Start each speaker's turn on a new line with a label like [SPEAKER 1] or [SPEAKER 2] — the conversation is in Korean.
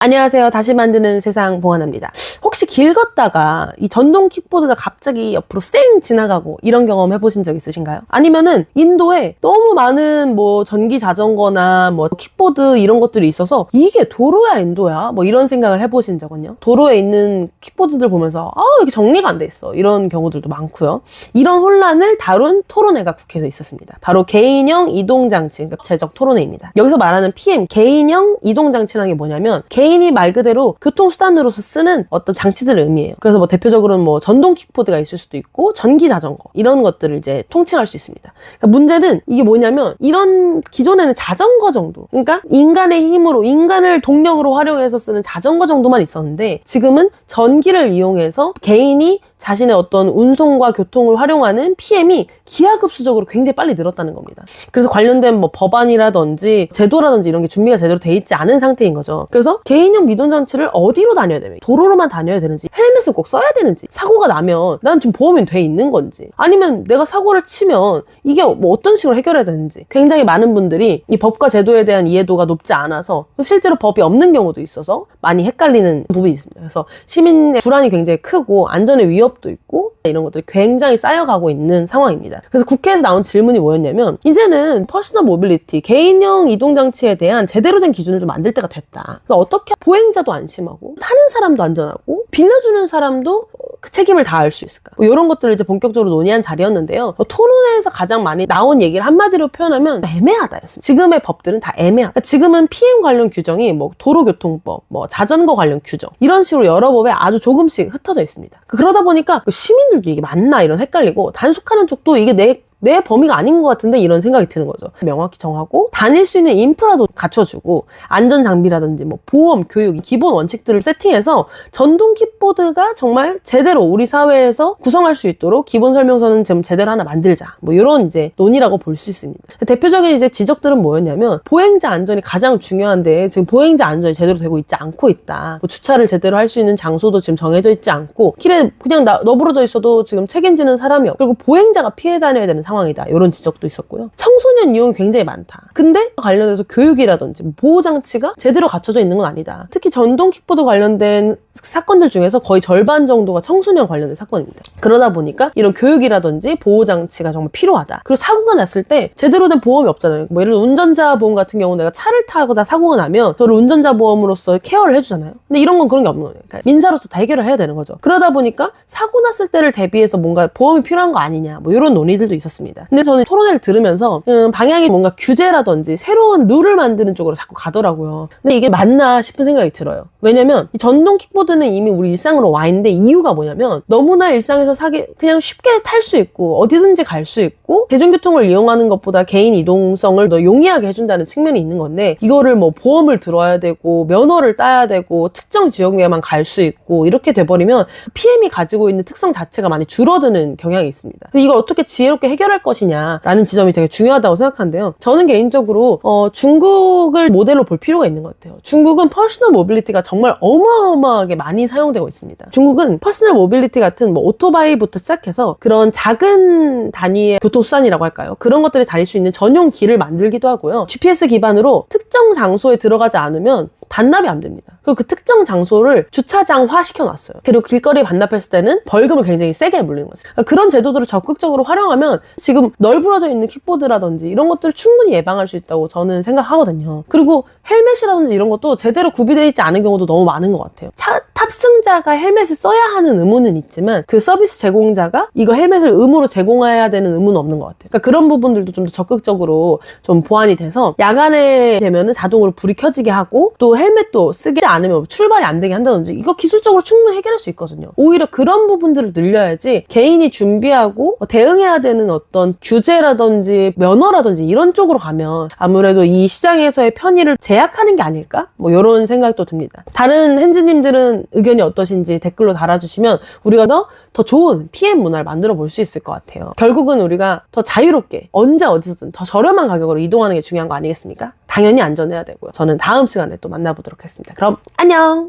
[SPEAKER 1] 안녕하세요. 다시 만드는 세상 봉하나입니다. 혹시 길 걷다가 이 전동 킥보드가 갑자기 옆으로 쌩 지나가고 이런 경험 해보신 적 있으신가요? 아니면은 인도에 너무 많은 뭐 전기 자전거나 뭐 킥보드 이런 것들이 있어서 이게 도로야 인도야? 뭐 이런 생각을 해보신 적은요? 도로에 있는 킥보드들 보면서 이게 정리가 안 돼 있어. 이런 경우들도 많고요. 이런 혼란을 다룬 토론회가 국회에서 있었습니다. 바로 개인형 이동장치, 그러니까 제적 토론회입니다. 여기서 말하는 PM, 개인형 이동장치라는 게 뭐냐면 개인이 말 그대로 교통수단으로서 쓰는 어떤 장치들을 의미해요. 그래서 뭐 대표적으로는 뭐 전동 킥보드가 있을 수도 있고 전기 자전거 이런 것들을 이제 통칭할 수 있습니다. 그러니까 문제는 이게 뭐냐면 이런 기존에는 자전거 정도, 그러니까 인간의 힘으로 인간을 동력으로 활용해서 쓰는 자전거 정도만 있었는데 지금은 전기를 이용해서 개인이 자신의 어떤 운송과 교통을 활용하는 PM이 기하급수적으로 굉장히 빨리 늘었다는 겁니다. 그래서 관련된 뭐 법안이라든지 제도라든지 이런 게 준비가 제대로 돼 있지 않은 상태인 거죠. 그래서 개인형 미동장치를 어디로 다녀야 되면 도로로만 다녀야 되는지, 헬멧을 꼭 써야 되는지, 사고가 나면 난 지금 보험이 돼 있는 건지, 아니면 내가 사고를 치면 이게 뭐 어떤 식으로 해결해야 되는지, 굉장히 많은 분들이 이 법과 제도에 대한 이해도가 높지 않아서 실제로 법이 없는 경우도 있어서 많이 헷갈리는 부분이 있습니다. 그래서 시민의 불안이 굉장히 크고 안전의 위협도 있고 이런 것들이 굉장히 쌓여가고 있는 상황입니다. 그래서 국회에서 나온 질문이 뭐였냐면, 이제는 퍼스널 모빌리티, 개인형 이동장치에 대한 제대로 된 기준을 좀 만들 때가 됐다. 그래서 어떻게 보행자도 안심하고 타는 사람도 안전하고 빌려주는 사람도 그 책임을 다할 수 있을까? 뭐 이런 것들을 이제 본격적으로 논의한 자리였는데요. 토론회에서 가장 많이 나온 얘기를 한마디로 표현하면 애매하다였습니다. 지금의 법들은 다 애매하다. 그러니까 지금은 PM 관련 규정이 뭐 도로교통법, 뭐 자전거 관련 규정 이런 식으로 여러 법에 아주 조금씩 흩어져 있습니다. 그러다 보니까 시민들도 이게 맞나 이런 헷갈리고, 단속하는 쪽도 이게 내 범위가 아닌 것 같은데 이런 생각이 드는 거죠. 명확히 정하고 다닐 수 있는 인프라도 갖춰주고 안전장비라든지 뭐 보험, 교육, 기본 원칙들을 세팅해서 전동 킥보드가 정말 제대로 우리 사회에서 구성할 수 있도록 기본 설명서는 좀 제대로 하나 만들자, 뭐 이런 이제 논의라고 볼 수 있습니다. 대표적인 이제 지적들은 뭐였냐면, 보행자 안전이 가장 중요한데 지금 보행자 안전이 제대로 되고 있지 않고 있다. 뭐 주차를 제대로 할 수 있는 장소도 지금 정해져 있지 않고, 길에 그냥 너부러져 있어도 지금 책임지는 사람이 없고, 그리고 보행자가 피해 다녀야 되는 상황이다. 이런 지적도 있었고요. 청소년 이용이 굉장히 많다. 근데 관련해서 교육이라든지 보호장치가 제대로 갖춰져 있는 건 아니다. 특히 전동 킥보드 관련된 사건들 중에서 거의 절반 정도가 청소년 관련된 사건입니다. 그러다 보니까 이런 교육이라든지 보호장치가 정말 필요하다. 그리고 사고가 났을 때 제대로 된 보험이 없잖아요. 뭐 예를 들어 운전자 보험 같은 경우 내가 차를 타고다 사고가 나면 저를 운전자 보험으로서 케어를 해주잖아요. 근데 이런 건 그런 게 없는 거예요. 그러니까 민사로서 다 해결을 해야 되는 거죠. 그러다 보니까 사고 났을 때를 대비해서 뭔가 보험이 필요한 거 아니냐, 뭐 이런 논의들도 있었습니다. 근데 저는 토론회를 들으면서 방향이 뭔가 규제라든지 새로운 룰을 만드는 쪽으로 자꾸 가더라고요. 근데 이게 맞나 싶은 생각이 들어요. 왜냐면 이 전동 킥보드는 이미 우리 일상으로 와 있는데, 이유가 뭐냐면 너무나 일상에서 그냥 쉽게 탈 수 있고 어디든지 갈 수 있고 대중교통을 이용하는 것보다 개인 이동성을 더 용이하게 해준다는 측면이 있는 건데, 이거를 뭐 보험을 들어야 되고 면허를 따야 되고 특정 지역에만 갈 수 있고 이렇게 돼버리면 PM이 가지고 있는 특성 자체가 많이 줄어드는 경향이 있습니다. 이걸 어떻게 지혜롭게 해결할 것이냐라는 지점이 되게 중요하다고 생각하는데요. 저는 개인적으로 중국을 모델로 볼 필요가 있는 것 같아요. 중국은 퍼스널 모빌리티가 정말 어마어마하게 많이 사용되고 있습니다. 중국은 퍼스널 모빌리티 같은 뭐 오토바이부터 시작해서 그런 작은 단위의 교통수단이라고 할까요? 그런 것들이 다닐 수 있는 전용 길을 만들기도 하고요. GPS 기반으로 특정 장소에 들어가지 않으면 반납이 안 됩니다. 그리고 그 특정 장소를 주차장화 시켜놨어요. 그리고 길거리에 반납했을 때는 벌금을 굉장히 세게 물리는 거죠. 그러니까 그런 제도들을 적극적으로 활용하면 지금 널브러져 있는 킥보드라든지 이런 것들을 충분히 예방할 수 있다고 저는 생각하거든요. 그리고 헬멧이라든지 이런 것도 제대로 구비되어 있지 않은 경우도 너무 많은 것 같아요. 탑승자가 헬멧을 써야 하는 의무는 있지만 그 서비스 제공자가 이거 헬멧을 의무로 제공해야 되는 의무는 없는 것 같아요. 그러니까 그런 부분들도 좀 더 적극적으로 좀 보완이 돼서 야간에 되면은 자동으로 불이 켜지게 하고, 또 헬멧도 쓰지 않으면 출발이 안 되게 한다든지, 이거 기술적으로 충분히 해결할 수 있거든요. 오히려 그런 부분들을 늘려야지 개인이 준비하고 대응해야 되는 어떤 규제라든지 면허라든지 이런 쪽으로 가면 아무래도 이 시장에서의 편의를 제약하는 게 아닐까? 뭐 이런 생각도 듭니다. 다른 hen지님들은 의견이 어떠신지 댓글로 달아주시면 우리가 더 좋은 PM 문화를 만들어 볼 수 있을 것 같아요. 결국은 우리가 더 자유롭게 언제 어디서든 더 저렴한 가격으로 이동하는 게 중요한 거 아니겠습니까? 당연히 안전해야 되고요. 저는 다음 시간에 또 만나보도록 하겠습니다. 그럼 안녕!